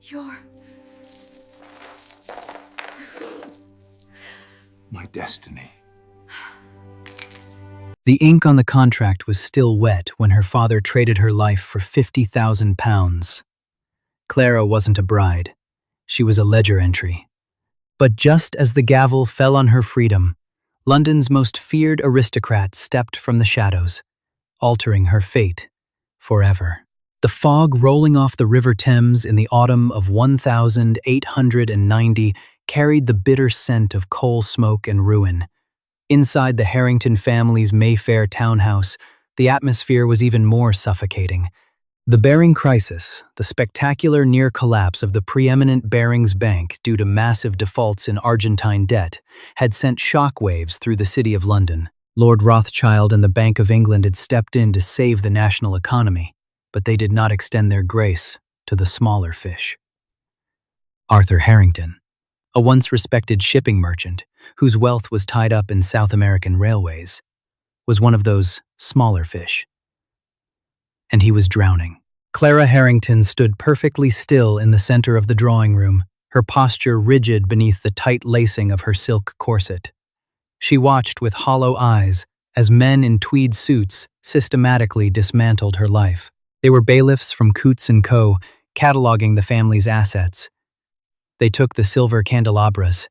You're... My destiny. The ink on the contract was still wet when her father traded her life for £50,000. Clara wasn't a bride. She was a ledger entry. But just as the gavel fell on her freedom, London's most feared aristocrat stepped from the shadows, altering her fate forever. The fog rolling off the River Thames in the autumn of 1890 carried the bitter scent of coal smoke and ruin. Inside the Harrington family's Mayfair townhouse, the atmosphere was even more suffocating. The Baring crisis, the spectacular near collapse of the preeminent Barings Bank due to massive defaults in Argentine debt, had sent shockwaves through the City of London. Lord Rothschild and the Bank of England had stepped in to save the national economy, but they did not extend their grace to the smaller fish. Arthur Harrington, a once respected shipping merchant whose wealth was tied up in South American railways, was one of those smaller fish. And he was drowning. Clara Harrington stood perfectly still in the center of the drawing room, her posture rigid beneath the tight lacing of her silk corset. She watched with hollow eyes as men in tweed suits systematically dismantled her life. They were bailiffs from Coutts & Co., cataloging the family's assets. They took the silver candelabras.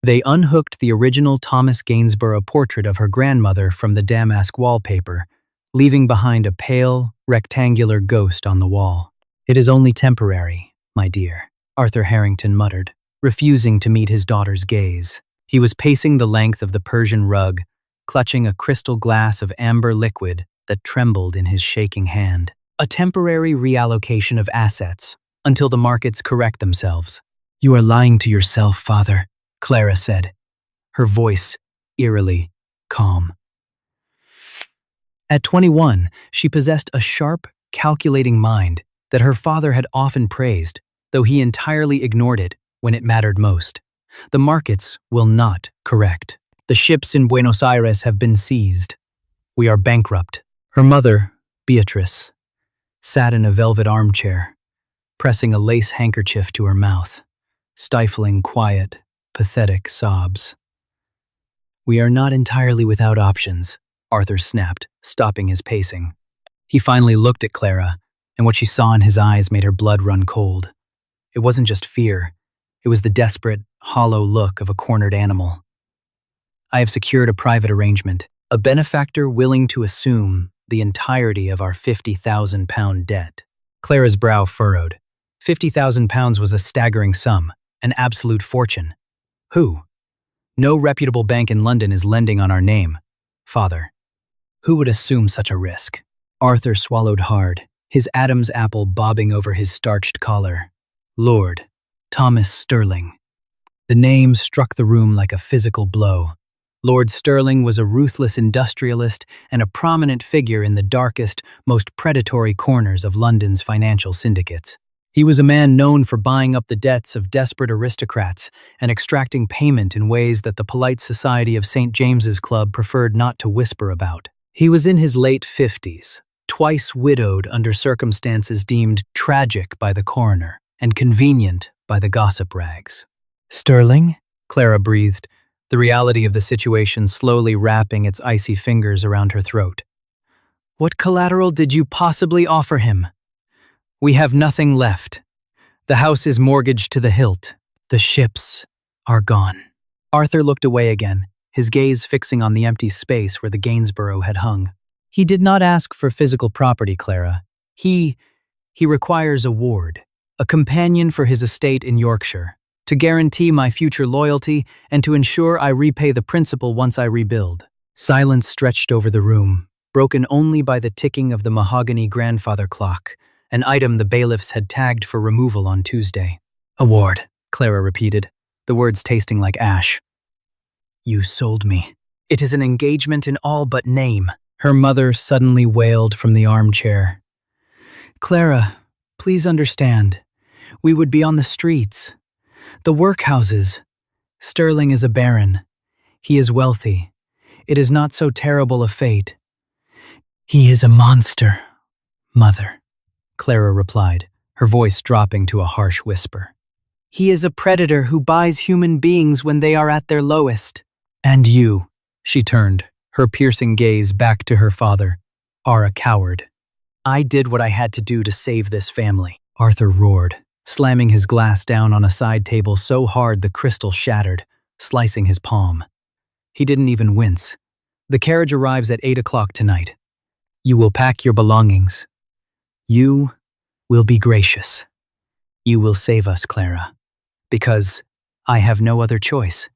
They unhooked the original Thomas Gainsborough portrait of her grandmother from the damask wallpaper, leaving behind a pale, rectangular ghost on the wall. "It is only temporary, my dear," Arthur Harrington muttered, refusing to meet his daughter's gaze. He was pacing the length of the Persian rug, clutching a crystal glass of amber liquid that trembled in his shaking hand. "A temporary reallocation of assets, until the markets correct themselves." "You are lying to yourself, father," Clara said, her voice eerily calm. At 21, she possessed a sharp, calculating mind that her father had often praised, though he entirely ignored it when it mattered most. The markets will not correct. The ships in Buenos Aires have been seized. We are bankrupt. Her mother, Beatrice, sat in a velvet armchair, pressing a lace handkerchief to her mouth, stifling quiet, pathetic sobs. "We are not entirely without options," Arthur snapped, stopping his pacing. He finally looked at Clara, and what she saw in his eyes made her blood run cold. It wasn't just fear. It was the desperate, hollow look of a cornered animal. "I have secured a private arrangement, a benefactor willing to assume the entirety of our £50,000 debt." Clara's brow furrowed. £50,000 was a staggering sum, an absolute fortune. "Who? No reputable bank in London is lending on our name, father. Who would assume such a risk?" Arthur swallowed hard, his Adam's apple bobbing over his starched collar. "Lord Thomas Sterling." The name struck the room like a physical blow. Lord Sterling was a ruthless industrialist and a prominent figure in the darkest, most predatory corners of London's financial syndicates. He was a man known for buying up the debts of desperate aristocrats and extracting payment in ways that the polite society of St. James's Club preferred not to whisper about. He was in his late 50s, twice widowed under circumstances deemed tragic by the coroner and convenient by the gossip rags. "Sterling?" Clara breathed, the reality of the situation slowly wrapping its icy fingers around her throat. "What collateral did you possibly offer him?" "We have nothing left. The house is mortgaged to the hilt. The ships are gone." Arthur looked away again, his gaze fixing on the empty space where the Gainsborough had hung. "He did not ask for physical property, Clara. He requires a ward, a companion for his estate in Yorkshire, to guarantee my future loyalty and to ensure I repay the principal once I rebuild." Silence stretched over the room, broken only by the ticking of the mahogany grandfather clock, an item the bailiffs had tagged for removal on Tuesday. "A ward," Clara repeated, the words tasting like ash. "You sold me. It is an engagement in all but name," her mother suddenly wailed from the armchair. "Clara, please understand. We would be on the streets. The workhouses. Sterling is a baron. He is wealthy. It is not so terrible a fate." "He is a monster, mother," Clara replied, her voice dropping to a harsh whisper. "He is a predator who buys human beings when they are at their lowest." "And you," she turned, her piercing gaze back to her father, "are a coward." "I did what I had to do to save this family," Arthur roared, slamming his glass down on a side table so hard the crystal shattered, slicing his palm. He didn't even wince. "The carriage arrives at 8 o'clock tonight. You will pack your belongings. You will be gracious. You will save us, Clara, because I have no other choice."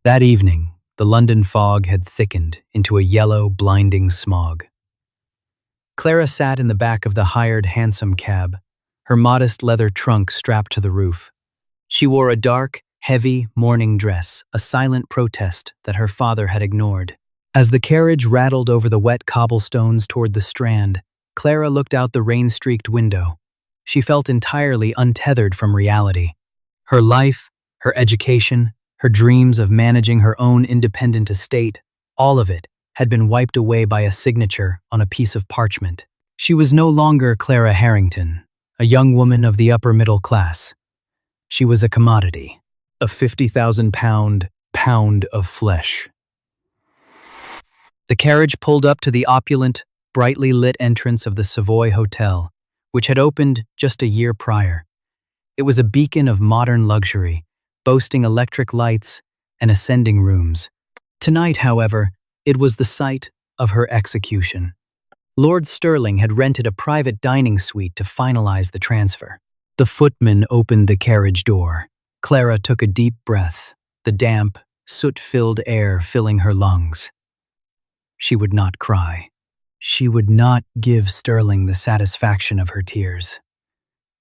That evening, the London fog had thickened into a yellow, blinding smog. Clara sat in the back of the hired hansom cab, her modest leather trunk strapped to the roof. She wore a dark, heavy morning dress, a silent protest that her father had ignored. As the carriage rattled over the wet cobblestones toward the Strand, Clara looked out the rain-streaked window. She felt entirely untethered from reality. Her life, her education, her dreams of managing her own independent estate, all of it had been wiped away by a signature on a piece of parchment. She was no longer Clara Harrington, a young woman of the upper middle class. She was a commodity, a 50,000 pound of flesh. The carriage pulled up to the opulent, brightly lit entrance of the Savoy Hotel, which had opened just a year prior. It was a beacon of modern luxury, boasting electric lights and ascending rooms. Tonight, however, it was the site of her execution. Lord Stirling had rented a private dining suite to finalize the transfer. The footman opened the carriage door. Clara took a deep breath, the damp, soot-filled air filling her lungs. She would not cry. She would not give Stirling the satisfaction of her tears.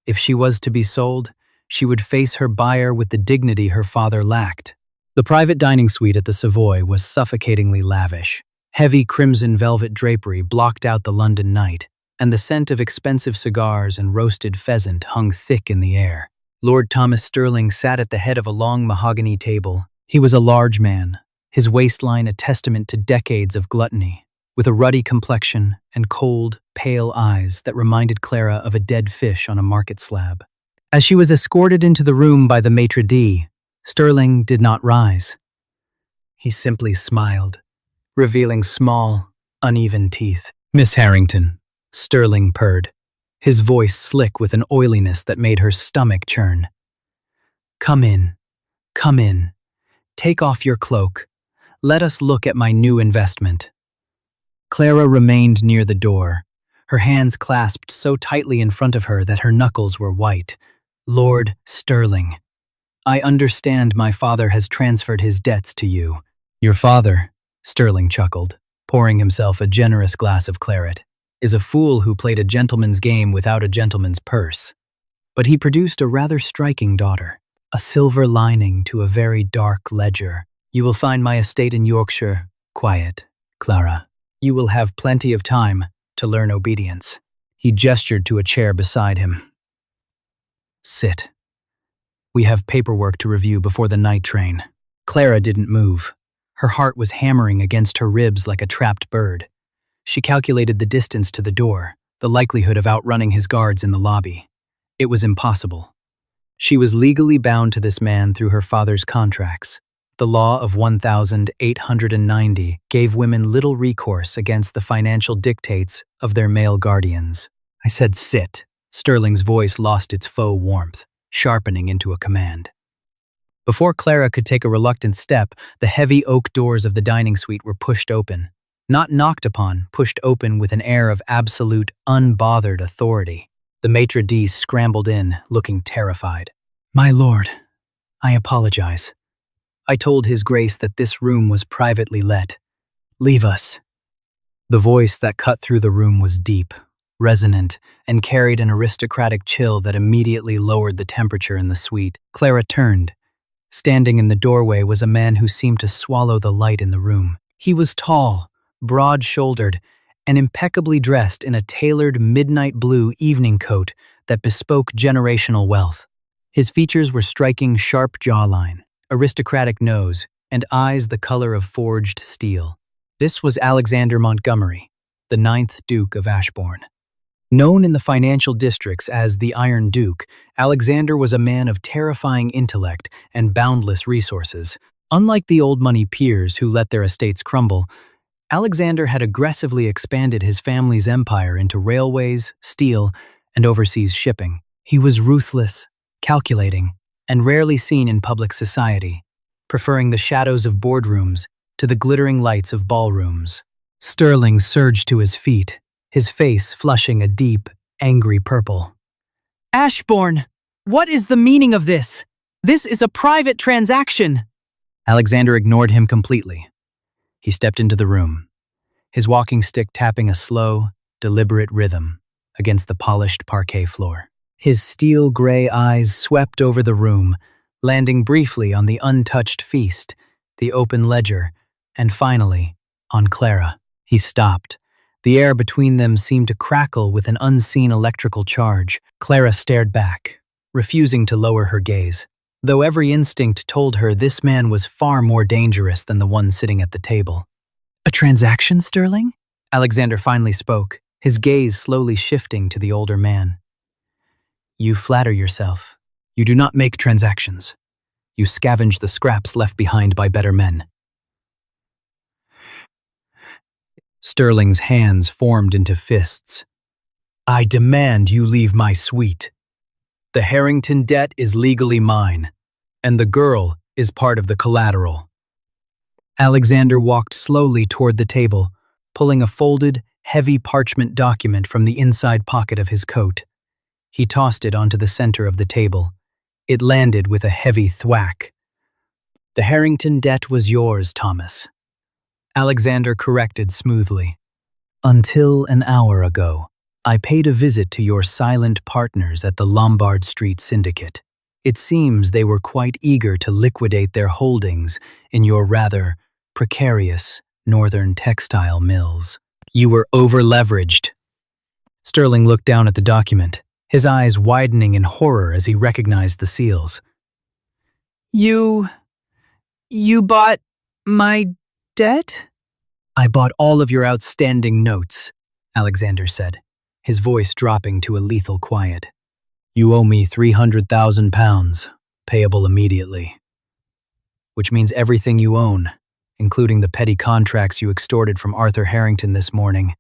If she was to be sold, she would face her buyer with the dignity her father lacked. The private dining suite at the Savoy was suffocatingly lavish. Heavy crimson velvet drapery blocked out the London night, and the scent of expensive cigars and roasted pheasant hung thick in the air. Lord Thomas Stirling sat at the head of a long mahogany table. He was a large man, his waistline a testament to decades of gluttony, with a ruddy complexion and cold, pale eyes that reminded Clara of a dead fish on a market slab. As she was escorted into the room by the maitre d', Stirling did not rise. He simply smiled, revealing small, uneven teeth. "Miss Harrington," Stirling purred, his voice slick with an oiliness that made her stomach churn. Come in. Take off your cloak. Let us look at my new investment." Clara remained near the door, her hands clasped so tightly in front of her that her knuckles were white. "Lord Stirling, I understand my father has transferred his debts to you." "Your father," Stirling chuckled, pouring himself a generous glass of claret, "is a fool who played a gentleman's game without a gentleman's purse." But he produced a rather striking daughter, a silver lining to a very dark ledger. "You will find my estate in Yorkshire quiet, Clara. You will have plenty of time to learn obedience." He gestured to a chair beside him. "Sit. We have paperwork to review before the night train." Clara didn't move. Her heart was hammering against her ribs like a trapped bird. She calculated the distance to the door, the likelihood of outrunning his guards in the lobby. It was impossible. She was legally bound to this man through her father's contracts. The law of 1890 gave women little recourse against the financial dictates of their male guardians. "I said sit." Stirling's voice lost its faux warmth, sharpening into a command. Before Clara could take a reluctant step, the heavy oak doors of the dining suite were pushed open. Not knocked upon, pushed open with an air of absolute, unbothered authority. The maitre d' scrambled in, looking terrified. "My lord, I apologize. I told His Grace that this room was privately let. Leave us." The voice that cut through the room was deep, resonant, and carried an aristocratic chill that immediately lowered the temperature in the suite. Clara turned. Standing in the doorway was a man who seemed to swallow the light in the room. He was tall, broad-shouldered, and impeccably dressed in a tailored midnight blue evening coat that bespoke generational wealth. His features were striking sharp jawline, aristocratic nose, and eyes the color of forged steel. This was Alexander Montgomery, the 9th Duke of Ashbourne. Known in the financial districts as the Iron Duke, Alexander was a man of terrifying intellect and boundless resources. Unlike the old money peers who let their estates crumble, Alexander had aggressively expanded his family's empire into railways, steel, and overseas shipping. He was ruthless, calculating, and rarely seen in public society, preferring the shadows of boardrooms to the glittering lights of ballrooms. Sterling surged to his feet, his face flushing a deep, angry purple. "Ashbourne, what is the meaning of this? This is a private transaction." Alexander ignored him completely. He stepped into the room, his walking stick tapping a slow, deliberate rhythm against the polished parquet floor. His steel-gray eyes swept over the room, landing briefly on the untouched feast, the open ledger, and finally, on Clara. He stopped. The air between them seemed to crackle with an unseen electrical charge. Clara stared back, refusing to lower her gaze, though every instinct told her this man was far more dangerous than the one sitting at the table. "A transaction, Sterling?" Alexander finally spoke, his gaze slowly shifting to the older man. "You flatter yourself. You do not make transactions. You scavenge the scraps left behind by better men." Sterling's hands formed into fists. "I demand you leave my suite. The Harrington debt is legally mine, and the girl is part of the collateral." Alexander walked slowly toward the table, pulling a folded, heavy parchment document from the inside pocket of his coat. He tossed it onto the center of the table. It landed with a heavy thwack. "The Harrington debt was yours, Thomas," Alexander corrected smoothly. "Until an hour ago, I paid a visit to your silent partners at the Lombard Street Syndicate. It seems they were quite eager to liquidate their holdings in your rather precarious northern textile mills. You were over-leveraged." Sterling looked down at the document, his eyes widening in horror as he recognized the seals. You bought my debt?" "I bought all of your outstanding notes," Alexander said, his voice dropping to a lethal quiet. "You owe me £300,000, payable immediately. Which means everything you own, including the petty contracts you extorted from Arthur Harrington this morning,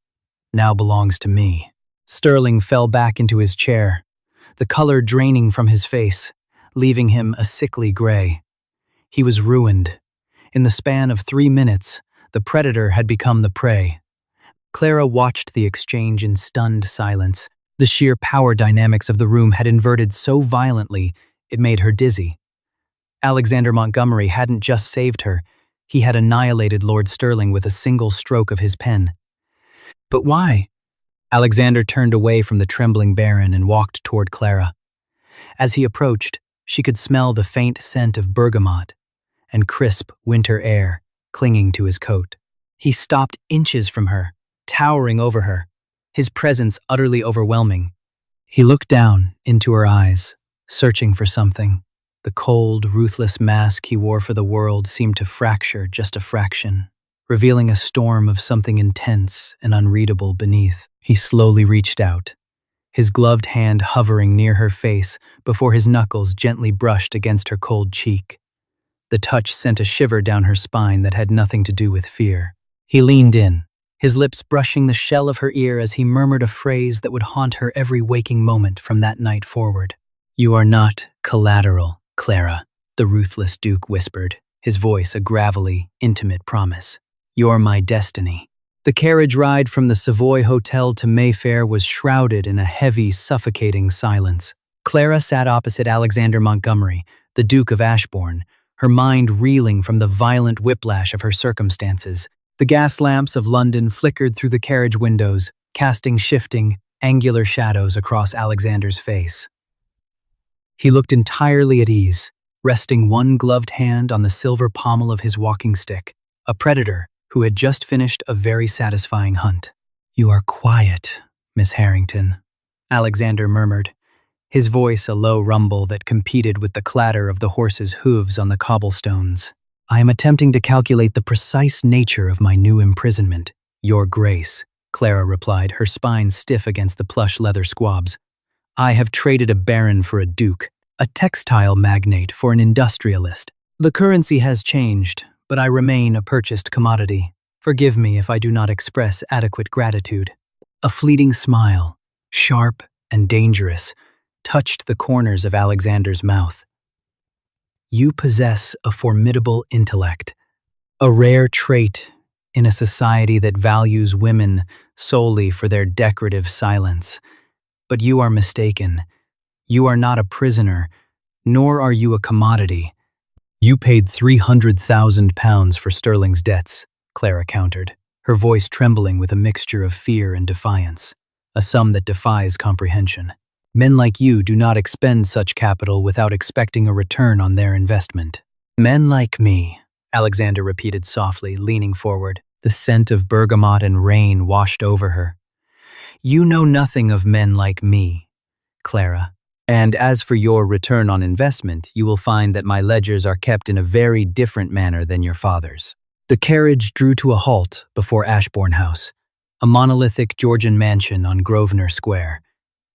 now belongs to me." Sterling fell back into his chair, the color draining from his face, leaving him a sickly gray. He was ruined. In the span of 3 minutes, the predator had become the prey. Clara watched the exchange in stunned silence. The sheer power dynamics of the room had inverted so violently, it made her dizzy. Alexander Montgomery hadn't just saved her, he had annihilated Lord Sterling with a single stroke of his pen. But why? Alexander turned away from the trembling Baron and walked toward Clara. As he approached, she could smell the faint scent of bergamot and crisp winter air clinging to his coat. He stopped inches from her, towering over her, his presence utterly overwhelming. He looked down into her eyes, searching for something. The cold, ruthless mask he wore for the world seemed to fracture just a fraction, revealing a storm of something intense and unreadable beneath. He slowly reached out, his gloved hand hovering near her face before his knuckles gently brushed against her cold cheek. The touch sent a shiver down her spine that had nothing to do with fear. He leaned in, his lips brushing the shell of her ear as he murmured a phrase that would haunt her every waking moment from that night forward. "You are not collateral, Clara," the ruthless Duke whispered, his voice a gravelly, intimate promise. "You're my destiny." The carriage ride from the Savoy Hotel to Mayfair was shrouded in a heavy, suffocating silence. Clara sat opposite Alexander Montgomery, the Duke of Ashbourne, her mind reeling from the violent whiplash of her circumstances. The gas lamps of London flickered through the carriage windows, casting shifting, angular shadows across Alexander's face. He looked entirely at ease, resting one gloved hand on the silver pommel of his walking stick, a predator who had just finished a very satisfying hunt. "You are quiet, Miss Harrington," Alexander murmured, his voice a low rumble that competed with the clatter of the horse's hooves on the cobblestones. "I am attempting to calculate the precise nature of my new imprisonment, Your Grace." Clara replied, her spine stiff against the plush leather squabs. I have traded a baron for a duke, a textile magnate for an industrialist. The currency has changed, but I remain a purchased commodity. Forgive me if I do not express adequate gratitude. A fleeting smile, sharp and dangerous, touched the corners of Alexander's mouth. You possess a formidable intellect, a rare trait in a society that values women solely for their decorative silence. But you are mistaken. You are not a prisoner, nor are you a commodity. You paid £300,000 for Sterling's debts, Clara countered, her voice trembling with a mixture of fear and defiance, a sum that defies comprehension. Men like you do not expend such capital without expecting a return on their investment. Men like me, Alexander repeated softly, leaning forward. The scent of bergamot and rain washed over her. You know nothing of men like me, Clara. And as for your return on investment, you will find that my ledgers are kept in a very different manner than your father's. The carriage drew to a halt before Ashbourne House, a monolithic Georgian mansion on Grosvenor Square.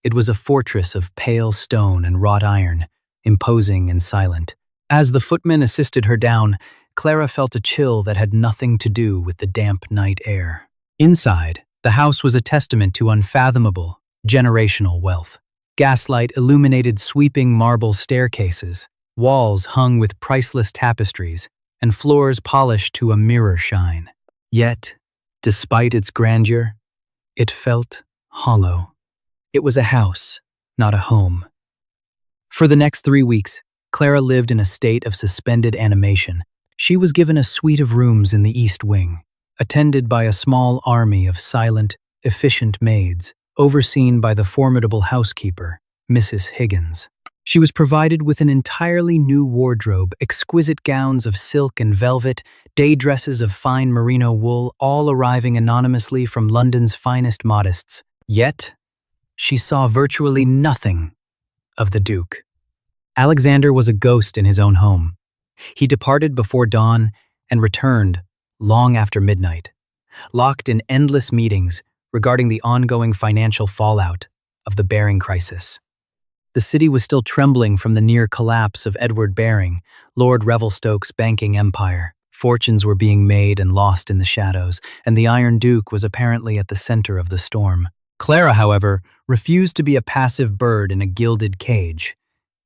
It was a fortress of pale stone and wrought iron, imposing and silent. As the footman assisted her down, Clara felt a chill that had nothing to do with the damp night air. Inside, the house was a testament to unfathomable, generational wealth. Gaslight illuminated sweeping marble staircases, walls hung with priceless tapestries, and floors polished to a mirror shine. Yet, despite its grandeur, it felt hollow. It was a house, not a home. For the next 3 weeks, Clara lived in a state of suspended animation. She was given a suite of rooms in the East Wing, attended by a small army of silent, efficient maids, overseen by the formidable housekeeper, Mrs. Higgins. She was provided with an entirely new wardrobe, exquisite gowns of silk and velvet, day dresses of fine merino wool, all arriving anonymously from London's finest modists. Yet, she saw virtually nothing of the Duke. Alexander was a ghost in his own home. He departed before dawn and returned long after midnight, locked in endless meetings regarding the ongoing financial fallout of the Baring crisis. The city was still trembling from the near collapse of Edward Baring, Lord Revelstoke's banking empire. Fortunes were being made and lost in the shadows, and the Iron Duke was apparently at the center of the storm. Clara, however, refused to be a passive bird in a gilded cage.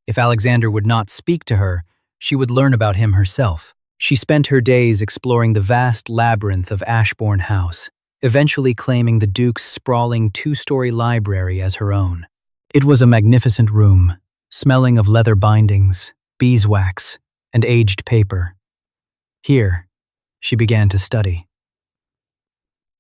If Alexander would not speak to her, she would learn about him herself. She spent her days exploring the vast labyrinth of Ashbourne House, eventually claiming the Duke's sprawling 2-story library as her own. It was a magnificent room, smelling of leather bindings, beeswax, and aged paper. Here, she began to study.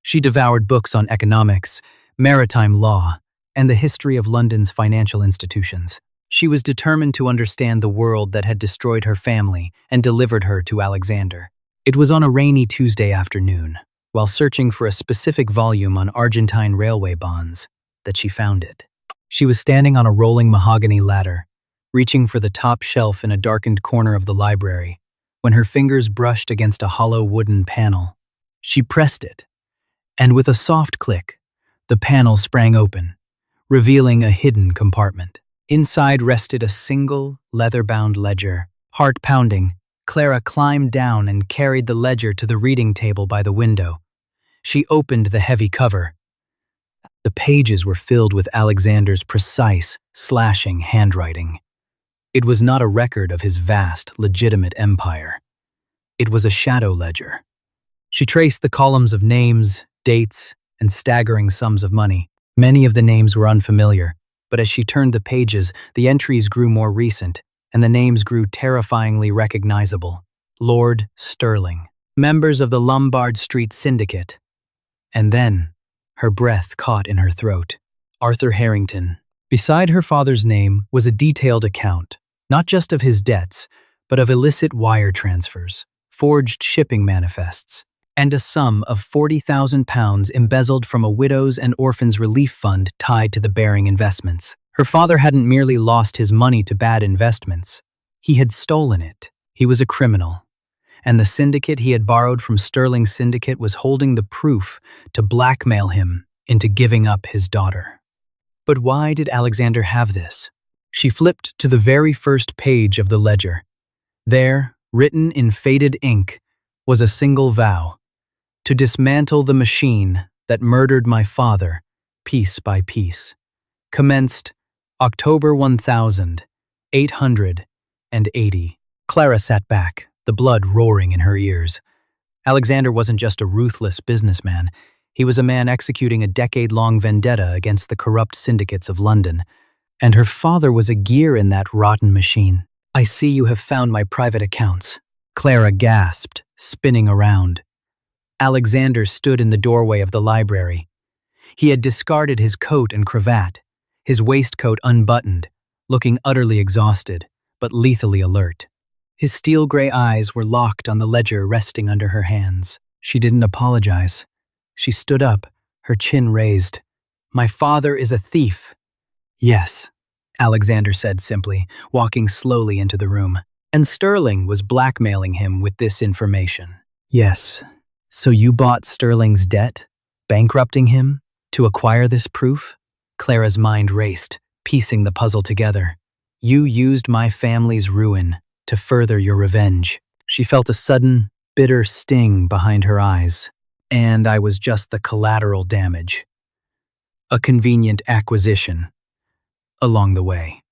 She devoured books on economics, maritime law, and the history of London's financial institutions. She was determined to understand the world that had destroyed her family and delivered her to Alexander. It was on a rainy Tuesday afternoon, while searching for a specific volume on Argentine railway bonds, that she found it. She was standing on a rolling mahogany ladder, reaching for the top shelf in a darkened corner of the library, when her fingers brushed against a hollow wooden panel. She pressed it, and with a soft click, the panel sprang open, revealing a hidden compartment. Inside rested a single, leather-bound ledger. Heart-pounding, Clara climbed down and carried the ledger to the reading table by the window. She opened the heavy cover. The pages were filled with Alexander's precise, slashing handwriting. It was not a record of his vast, legitimate empire. It was a shadow ledger. She traced the columns of names, dates, and staggering sums of money. Many of the names were unfamiliar, but as she turned the pages, the entries grew more recent, and the names grew terrifyingly recognizable. Lord Sterling, members of the Lombard Street Syndicate. And then, her breath caught in her throat. Arthur Harrington. Beside her father's name was a detailed account, not just of his debts, but of illicit wire transfers, forged shipping manifests, and a sum of £40,000 embezzled from a widows' and orphans' relief fund tied to the Baring investments. Her father hadn't merely lost his money to bad investments. He had stolen it. He was a criminal. and the syndicate he had borrowed from Sterling's syndicate was holding the proof to blackmail him into giving up his daughter. But why did Alexander have this? She flipped to the very first page of the ledger. There, written in faded ink, was a single vow: to dismantle the machine that murdered my father, piece by piece. Commenced October 1880. Clara sat back, the blood roaring in her ears. Alexander wasn't just a ruthless businessman. He was a man executing a decade-long vendetta against the corrupt syndicates of London. And her father was a gear in that rotten machine. "I see you have found my private accounts," Clara gasped, spinning around. Alexander stood in the doorway of the library. He had discarded his coat and cravat, his waistcoat unbuttoned, looking utterly exhausted, but lethally alert. His steel-gray eyes were locked on the ledger resting under her hands. She didn't apologize. She stood up, her chin raised. "My father is a thief." "Yes," Alexander said simply, walking slowly into the room. "And Sterling was blackmailing him with this information." "Yes. So you bought Sterling's debt, bankrupting him, to acquire this proof?" Clara's mind raced, piecing the puzzle together. "You used my family's ruin to further your revenge." She felt a sudden, bitter sting behind her eyes. "And I was just the collateral damage. A convenient acquisition along the way."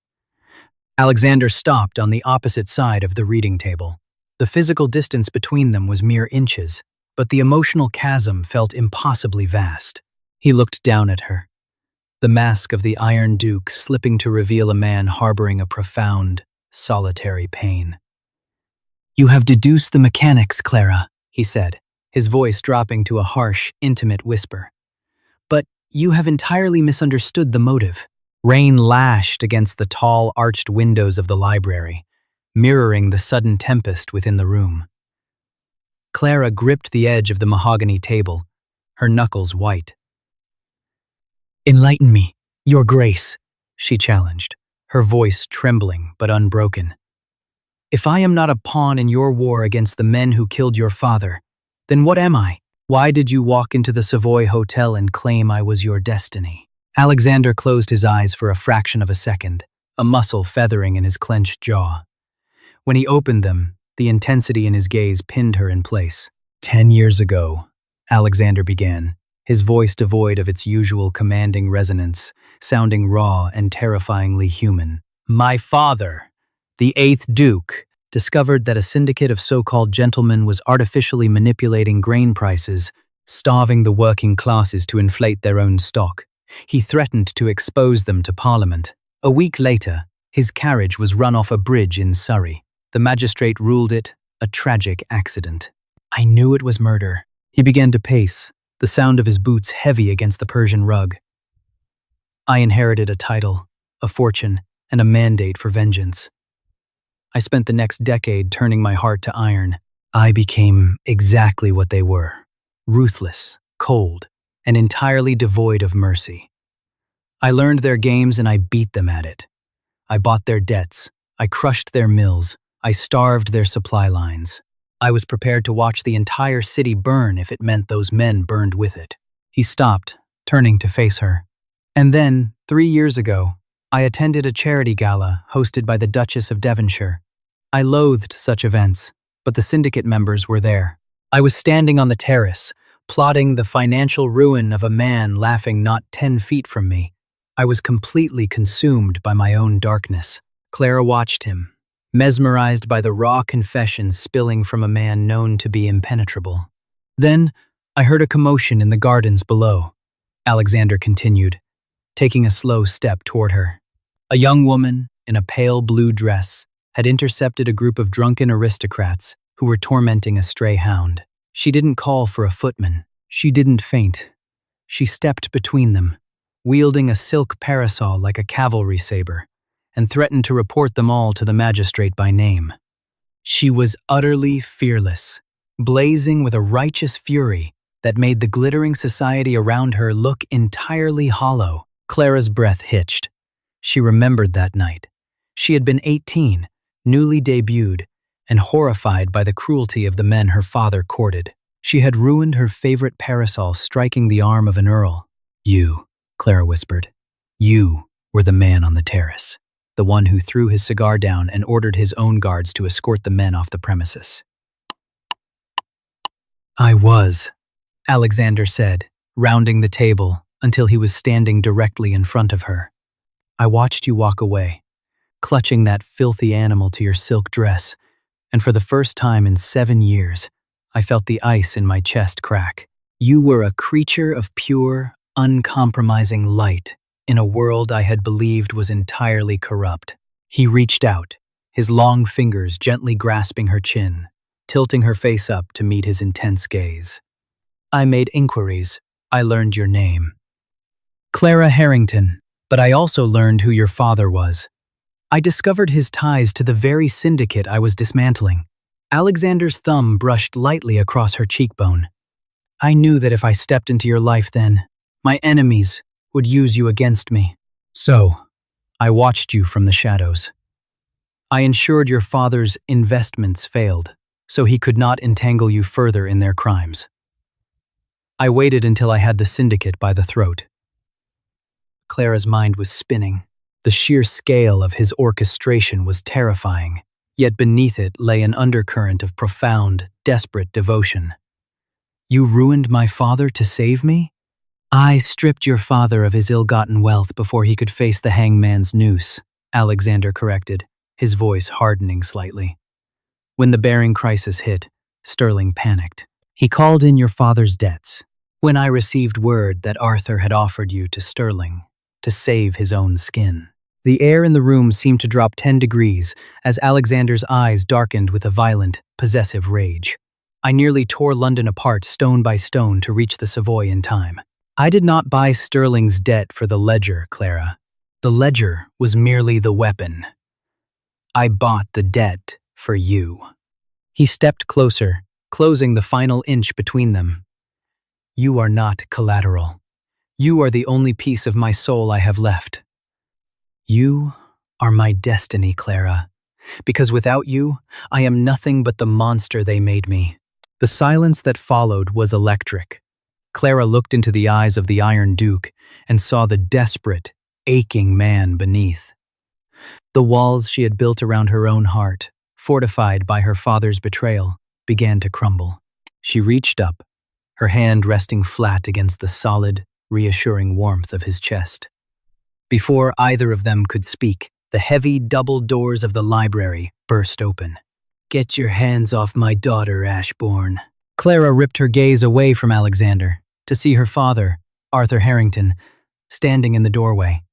Alexander stopped on the opposite side of the reading table. The physical distance between them was mere inches, but the emotional chasm felt impossibly vast. He looked down at her, the mask of the Iron Duke slipping to reveal a man harboring a profound, solitary pain. "You have deduced the mechanics, Clara," he said, his voice dropping to a harsh, intimate whisper. "But you have entirely misunderstood the motive." Rain lashed against the tall, arched windows of the library, mirroring the sudden tempest within the room. Clara gripped the edge of the mahogany table, her knuckles white. "Enlighten me, Your Grace," she challenged, her voice trembling but unbroken. "If I am not a pawn in your war against the men who killed your father, then what am I? Why did you walk into the Savoy Hotel and claim I was your destiny?" Alexander closed his eyes for a fraction of a second, a muscle feathering in his clenched jaw. When he opened them, the intensity in his gaze pinned her in place. "10 years ago," Alexander began, his voice devoid of its usual commanding resonance, sounding raw and terrifyingly human. "My father, the 8th Duke, discovered that a syndicate of so-called gentlemen was artificially manipulating grain prices, starving the working classes to inflate their own stock. He threatened to expose them to Parliament. A week later, his carriage was run off a bridge in Surrey. The magistrate ruled it a tragic accident. I knew it was murder." He began to pace, the sound of his boots heavy against the Persian rug. "I inherited a title, a fortune, and a mandate for vengeance. I spent the next decade turning my heart to iron. I became exactly what they were: ruthless, cold, and entirely devoid of mercy. I learned their games and I beat them at it. I bought their debts, I crushed their mills, I starved their supply lines. I was prepared to watch the entire city burn if it meant those men burned with it." He stopped, turning to face her. "And then, 3 years ago, I attended a charity gala hosted by the Duchess of Devonshire. I loathed such events, but the syndicate members were there. I was standing on the terrace, plotting the financial ruin of a man laughing not 10 feet from me. I was completely consumed by my own darkness." Clara watched him, mesmerized by the raw confessions spilling from a man known to be impenetrable. "Then, I heard a commotion in the gardens below," Alexander continued, taking a slow step toward her. "A young woman, in a pale blue dress, had intercepted a group of drunken aristocrats who were tormenting a stray hound. She didn't call for a footman. She didn't faint. She stepped between them, wielding a silk parasol like a cavalry saber, and threatened to report them all to the magistrate by name. She was utterly fearless, blazing with a righteous fury that made the glittering society around her look entirely hollow." Clara's breath hitched. She remembered that night. She had been 18, newly debuted, and horrified by the cruelty of the men her father courted. She had ruined her favorite parasol, striking the arm of an earl. "You," Clara whispered. "You were the man on the terrace, the one who threw his cigar down and ordered his own guards to escort the men off the premises." "I was," Alexander said, rounding the table until he was standing directly in front of her. "I watched you walk away, clutching that filthy animal to your silk dress, and for the first time in 7 years, I felt the ice in my chest crack. You were a creature of pure, uncompromising light in a world I had believed was entirely corrupt." He reached out, his long fingers gently grasping her chin, tilting her face up to meet his intense gaze. "I made inquiries. I learned your name. Clara Harrington, but I also learned who your father was. I discovered his ties to the very syndicate I was dismantling." Alexander's thumb brushed lightly across her cheekbone. "I knew that if I stepped into your life then, my enemies would use you against me. So, I watched you from the shadows. I ensured your father's investments failed, so he could not entangle you further in their crimes. I waited until I had the syndicate by the throat." Clara's mind was spinning. The sheer scale of his orchestration was terrifying, yet beneath it lay an undercurrent of profound, desperate devotion. "You ruined my father to save me?" "I stripped your father of his ill-gotten wealth before he could face the hangman's noose," Alexander corrected, his voice hardening slightly. "When the bearing crisis hit, Sterling panicked. He called in your father's debts. When I received word that Arthur had offered you to Sterling to save his own skin." The air in the room seemed to drop 10 degrees as Alexander's eyes darkened with a violent, possessive rage. "I nearly tore London apart stone by stone to reach the Savoy in time. I did not buy Sterling's debt for the ledger, Clara. The ledger was merely the weapon. I bought the debt for you." He stepped closer, closing the final inch between them. "You are not collateral. You are the only piece of my soul I have left. You are my destiny, Clara, because without you, I am nothing but the monster they made me." The silence that followed was electric. Clara looked into the eyes of the Iron Duke and saw the desperate, aching man beneath. The walls she had built around her own heart, fortified by her father's betrayal, began to crumble. She reached up, her hand resting flat against the solid, reassuring warmth of his chest. Before either of them could speak, the heavy double doors of the library burst open. "Get your hands off my daughter, Ashbourne." Clara ripped her gaze away from Alexander to see her father, Arthur Harrington, standing in the doorway.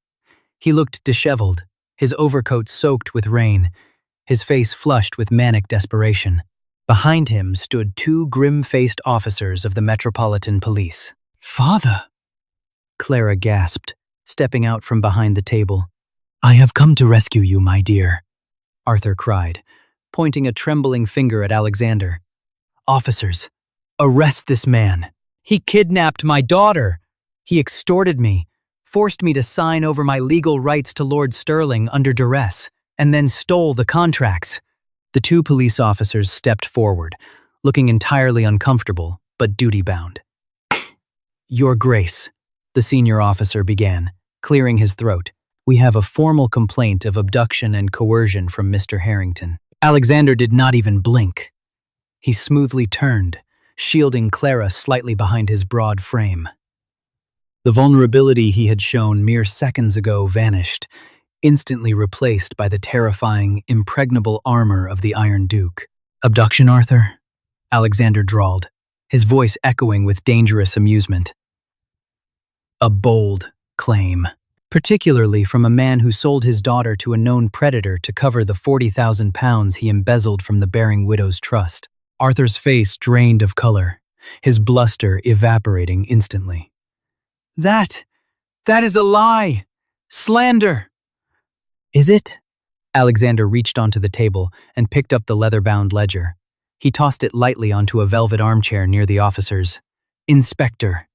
He looked disheveled, his overcoat soaked with rain, his face flushed with manic desperation. Behind him stood 2 grim-faced officers of the Metropolitan Police. "Father!" Clara gasped, stepping out from behind the table. "I have come to rescue you, my dear," Arthur cried, pointing a trembling finger at Alexander. "Officers, arrest this man. He kidnapped my daughter. He extorted me, forced me to sign over my legal rights to Lord Sterling under duress, and then stole the contracts." The 2 police officers stepped forward, looking entirely uncomfortable, but duty-bound. "Your Grace," the senior officer began, clearing his throat, "we have a formal complaint of abduction and coercion from Mr. Harrington." Alexander did not even blink. He smoothly turned, shielding Clara slightly behind his broad frame. The vulnerability he had shown mere seconds ago vanished, instantly replaced by the terrifying, impregnable armor of the Iron Duke. "Abduction, Arthur?" Alexander drawled, his voice echoing with dangerous amusement. "A bold claim, particularly from a man who sold his daughter to a known predator to cover the £40,000 he embezzled from the Baring Widows Trust." Arthur's face drained of color, his bluster evaporating instantly. That is a lie! Slander!" "Is it?" Alexander reached onto the table and picked up the leather-bound ledger. He tossed it lightly onto a velvet armchair near the officers. "Inspector,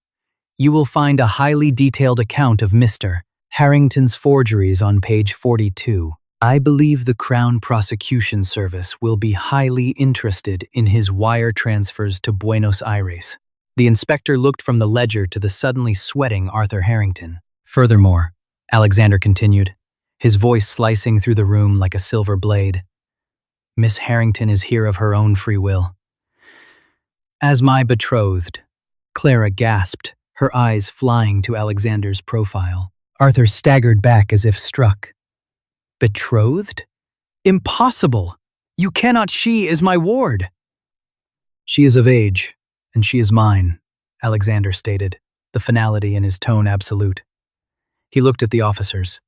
you will find a highly detailed account of Mr. Harrington's forgeries on page 42. I believe the Crown Prosecution Service will be highly interested in his wire transfers to Buenos Aires. The inspector looked from the ledger to the suddenly sweating Arthur Harrington. Furthermore, Alexander continued, his voice slicing through the room like a silver blade, Miss Harrington is here of her own free will. As my betrothed, Clara gasped, her eyes flying to Alexander's profile. Arthur staggered back as if struck. Betrothed? Impossible! You cannot. She is my ward. She is of age, and she is mine, Alexander stated, the finality in his tone absolute. He looked at the officers.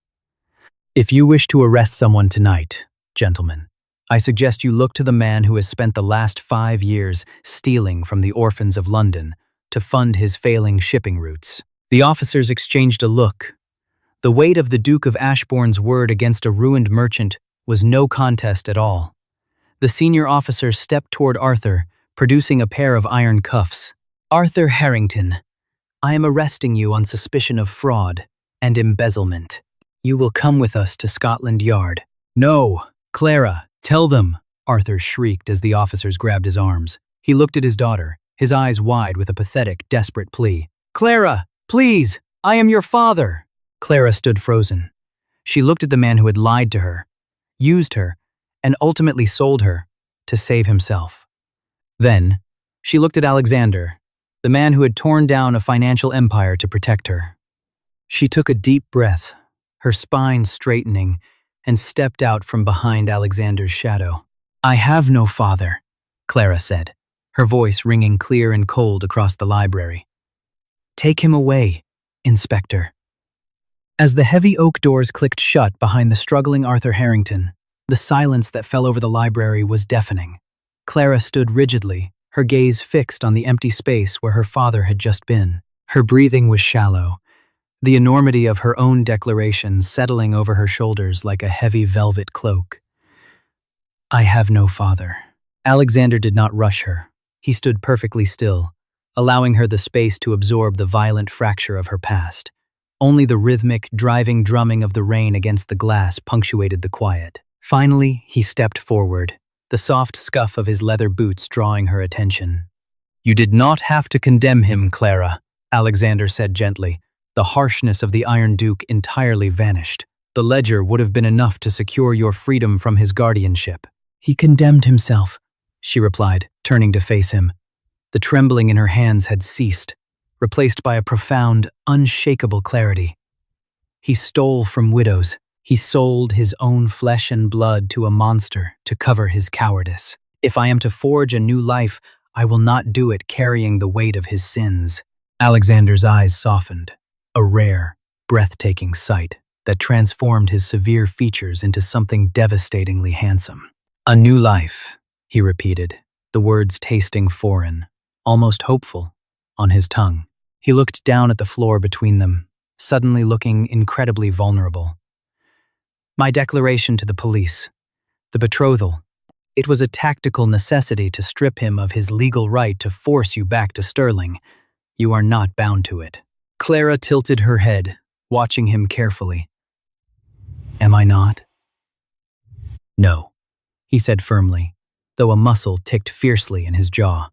If you wish to arrest someone tonight, gentlemen, I suggest you look to the man who has spent the last 5 years stealing from the orphans of London to fund his failing shipping routes. The officers exchanged a look. The weight of the Duke of Ashbourne's word against a ruined merchant was no contest at all. The senior officer stepped toward Arthur, producing a pair of iron cuffs. Arthur Harrington, I am arresting you on suspicion of fraud and embezzlement. You will come with us to Scotland Yard. No, Clara, tell them, Arthur shrieked as the officers grabbed his arms. He looked at his daughter, his eyes wide with a pathetic, desperate plea. Clara, please, I am your father. Clara stood frozen. She looked at the man who had lied to her, used her, and ultimately sold her to save himself. Then, she looked at Alexander, the man who had torn down a financial empire to protect her. She took a deep breath, her spine straightening, and stepped out from behind Alexander's shadow. I have no father, Clara said, her voice ringing clear and cold across the library. Take him away, Inspector. As the heavy oak doors clicked shut behind the struggling Arthur Harrington, the silence that fell over the library was deafening. Clara stood rigidly, her gaze fixed on the empty space where her father had just been. Her breathing was shallow, the enormity of her own declaration settling over her shoulders like a heavy velvet cloak. I have no father. Alexander did not rush her. He stood perfectly still, allowing her the space to absorb the violent fracture of her past. Only the rhythmic, driving drumming of the rain against the glass punctuated the quiet. Finally, he stepped forward, the soft scuff of his leather boots drawing her attention. You did not have to condemn him, Clara, Alexander said gently. The harshness of the Iron Duke entirely vanished. The ledger would have been enough to secure your freedom from his guardianship. He condemned himself, she replied, turning to face him. The trembling in her hands had ceased, replaced by a profound, unshakable clarity. He stole from widows. He sold his own flesh and blood to a monster to cover his cowardice. If I am to forge a new life, I will not do it carrying the weight of his sins. Alexander's eyes softened, a rare, breathtaking sight that transformed his severe features into something devastatingly handsome. A new life, he repeated, the words tasting foreign, almost hopeful, on his tongue. He looked down at the floor between them, suddenly looking incredibly vulnerable. My declaration to the police, the betrothal, it was a tactical necessity to strip him of his legal right to force you back to Stirling. You are not bound to it. Clara tilted her head, watching him carefully. Am I not? No, he said firmly, though a muscle ticked fiercely in his jaw.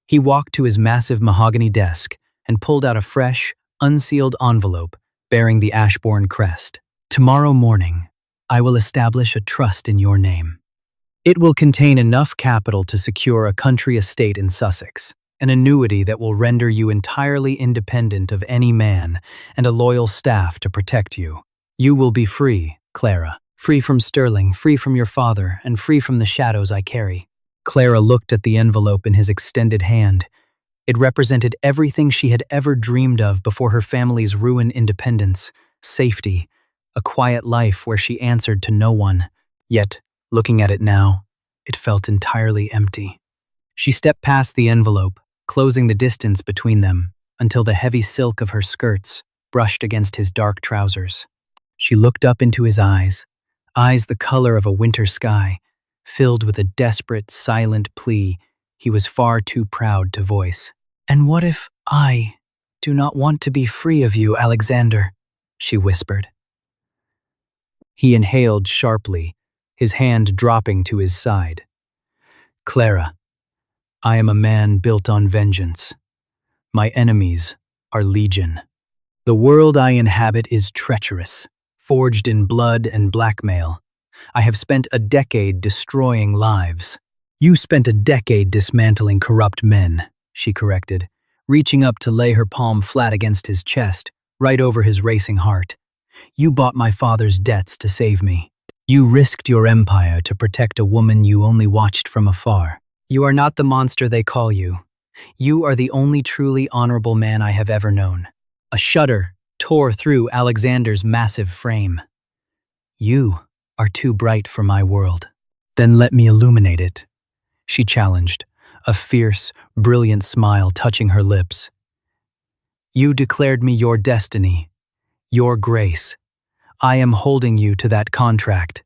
He walked to his massive mahogany desk and pulled out a fresh, unsealed envelope bearing the Ashbourne crest. Tomorrow morning, I will establish a trust in your name. It will contain enough capital to secure a country estate in Sussex, an annuity that will render you entirely independent of any man, and a loyal staff to protect you. You will be free, Clara, free from Stirling, free from your father, and free from the shadows I carry. Clara looked at the envelope in his extended hand. It represented everything she had ever dreamed of before her family's ruined independence, safety, a quiet life where she answered to no one. Yet, looking at it now, it felt entirely empty. She stepped past the envelope, closing the distance between them, until the heavy silk of her skirts brushed against his dark trousers. She looked up into his eyes the color of a winter sky, filled with a desperate, silent plea he was far too proud to voice. And what if I do not want to be free of you, Alexander? She whispered. He inhaled sharply, his hand dropping to his side. "Clara, I am a man built on vengeance. My enemies are legion. The world I inhabit is treacherous, forged in blood and blackmail. I have spent a decade destroying lives." "You spent a decade dismantling corrupt men," she corrected, reaching up to lay her palm flat against his chest, right over his racing heart. "You bought my father's debts to save me. You risked your empire to protect a woman you only watched from afar. You are not the monster they call you. You are the only truly honorable man I have ever known." A shudder tore through Alexander's massive frame. "You are too bright for my world." "Then let me illuminate it," she challenged, a fierce, brilliant smile touching her lips. "You declared me your destiny, your grace. I am holding you to that contract.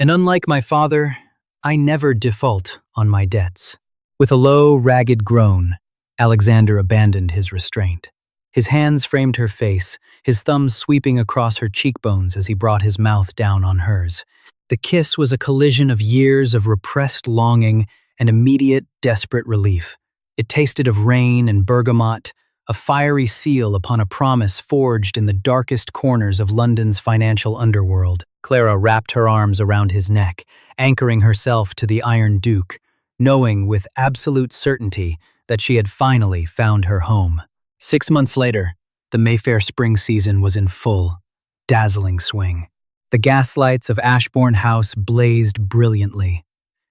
And unlike my father, I never default on my debts." With a low, ragged groan, Alexander abandoned his restraint. His hands framed her face, his thumbs sweeping across her cheekbones as he brought his mouth down on hers. The kiss was a collision of years of repressed longing and immediate, desperate relief. It tasted of rain and bergamot, a fiery seal upon a promise forged in the darkest corners of London's financial underworld. Clara wrapped her arms around his neck, anchoring herself to the Iron Duke, knowing with absolute certainty that she had finally found her home. 6 months later, the Mayfair spring season was in full, dazzling swing. The gaslights of Ashbourne House blazed brilliantly,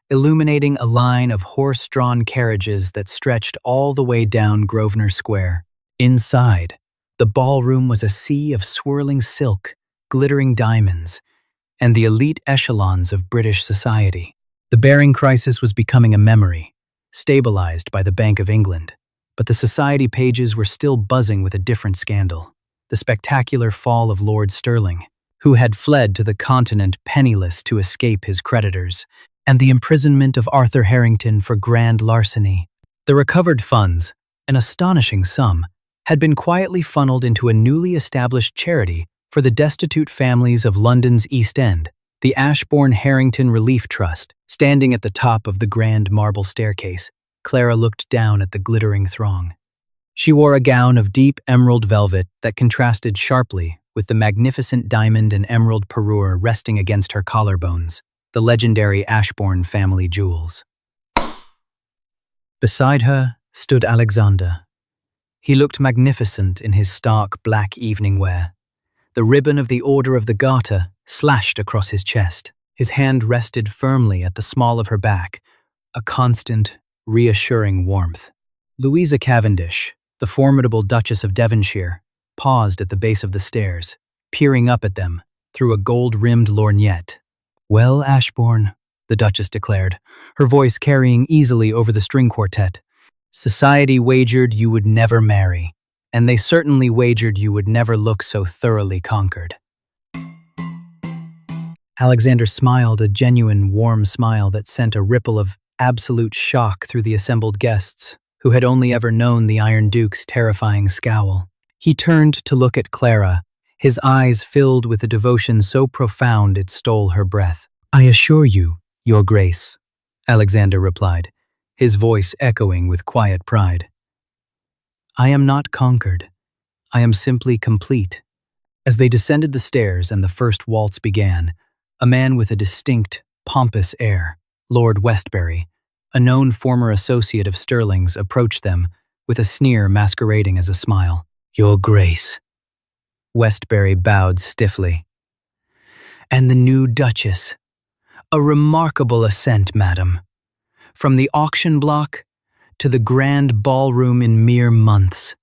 illuminating a line of horse-drawn carriages that stretched all the way down Grosvenor Square. Inside, the ballroom was a sea of swirling silk, glittering diamonds, and the elite echelons of British society. The Baring crisis was becoming a memory, stabilized by the Bank of England, but the society pages were still buzzing with a different scandal: the spectacular fall of Lord Sterling, who had fled to the continent penniless to escape his creditors, and the imprisonment of Arthur Harrington for grand larceny. The recovered funds, an astonishing sum, had been quietly funneled into a newly established charity for the destitute families of London's East End, the Ashbourne Harrington Relief Trust. Standing at the top of the grand marble staircase, Clara looked down at the glittering throng. She wore a gown of deep emerald velvet that contrasted sharply with the magnificent diamond and emerald parure resting against her collarbones, the legendary Ashbourne family jewels. Beside her stood Alexander. He looked magnificent in his stark black evening wear, the ribbon of the Order of the Garter slashed across his chest. His hand rested firmly at the small of her back, a constant, reassuring warmth. Louisa Cavendish, the formidable Duchess of Devonshire, paused at the base of the stairs, peering up at them through a gold-rimmed lorgnette. "Well, Ashbourne," the Duchess declared, her voice carrying easily over the string quartet, "society wagered you would never marry, and they certainly wagered you would never look so thoroughly conquered." Alexander smiled, a genuine, warm smile that sent a ripple of absolute shock through the assembled guests, who had only ever known the Iron Duke's terrifying scowl. He turned to look at Clara, his eyes filled with a devotion so profound it stole her breath. "I assure you, Your Grace," Alexander replied, his voice echoing with quiet pride. "I am not conquered. I am simply complete." As they descended the stairs and the first waltz began, a man with a distinct, pompous air, Lord Westbury, a known former associate of Sterling's, approached them with a sneer masquerading as a smile. "Your Grace." Westbury bowed stiffly. "And the new Duchess. A remarkable ascent, madam. From the auction block to the grand ballroom in mere months.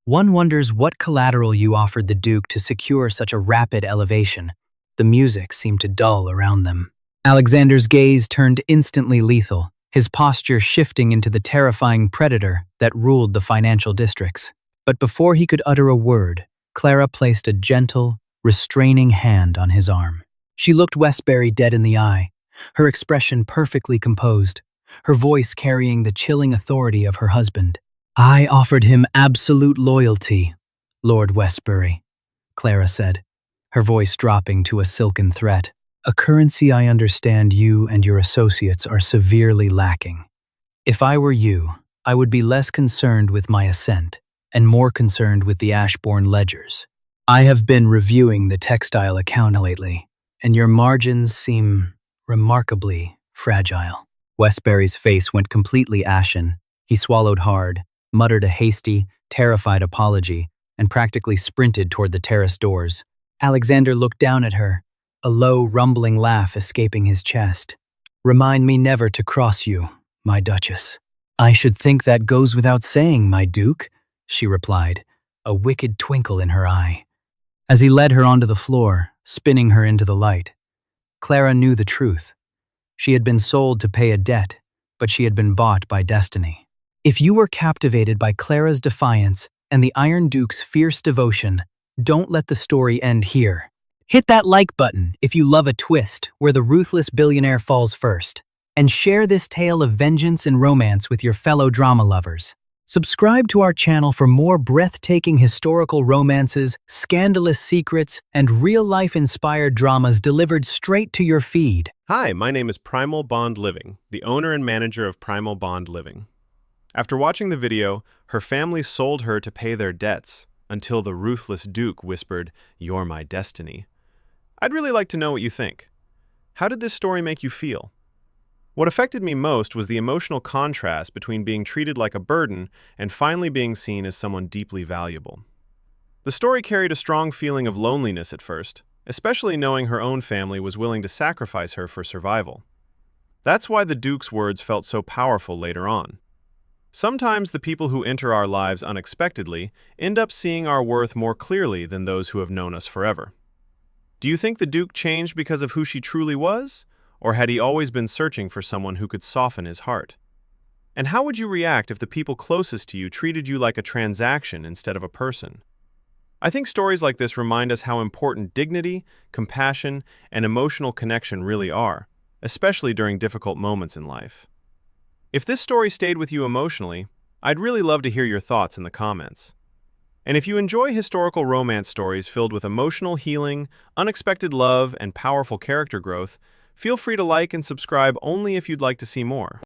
One wonders what collateral you offered the Duke to secure such a rapid elevation." The music seemed to dull around them. Alexander's gaze turned instantly lethal, his posture shifting into the terrifying predator that ruled the financial districts. But before he could utter a word, Clara placed a gentle, restraining hand on his arm. She looked Westbury dead in the eye, her expression perfectly composed, her voice carrying the chilling authority of her husband. "I offered him absolute loyalty, Lord Westbury," Clara said. her voice dropping to a silken threat. A currency I understand you and your associates are severely lacking. If I were you, I would be less concerned with my ascent and more concerned with the Ashbourne ledgers. I have been reviewing the textile account lately, and your margins seem remarkably fragile. Westbury's face went completely ashen. He swallowed hard, muttered a hasty, terrified apology, and practically sprinted toward the terrace doors. Alexander looked down at her, a low, rumbling laugh escaping his chest. "Remind me never to cross you, my Duchess." "I should think that goes without saying, my Duke," she replied, a wicked twinkle in her eye. As he led her onto the floor, spinning her into the light, Clara knew the truth. She had been sold to pay a debt, but she had been bought by destiny. If you were captivated by Clara's defiance and the Iron Duke's fierce devotion, don't let the story end here. Hit that like button if you love a twist where the ruthless billionaire falls first, and share this tale of vengeance and romance with your fellow drama lovers. Subscribe to our channel for more breathtaking historical romances, scandalous secrets, and real-life inspired dramas delivered straight to your feed. Hi, my name is Primal Bond Living, the owner and manager of Primal Bond Living. After watching the video, her family sold her to pay their debts until the ruthless Duke whispered, "You're my destiny." I'd really like to know what you think. How did this story make you feel? What affected me most was the emotional contrast between being treated like a burden and finally being seen as someone deeply valuable. The story carried a strong feeling of loneliness at first, especially knowing her own family was willing to sacrifice her for survival. That's why the Duke's words felt so powerful later on. Sometimes the people who enter our lives unexpectedly end up seeing our worth more clearly than those who have known us forever. Do you think the Duke changed because of who she truly was? Or had he always been searching for someone who could soften his heart? And how would you react if the people closest to you treated you like a transaction instead of a person? I think stories like this remind us how important dignity, compassion, and emotional connection really are, especially during difficult moments in life. If this story stayed with you emotionally, I'd really love to hear your thoughts in the comments. And if you enjoy historical romance stories filled with emotional healing, unexpected love, and powerful character growth, feel free to like and subscribe only if you'd like to see more.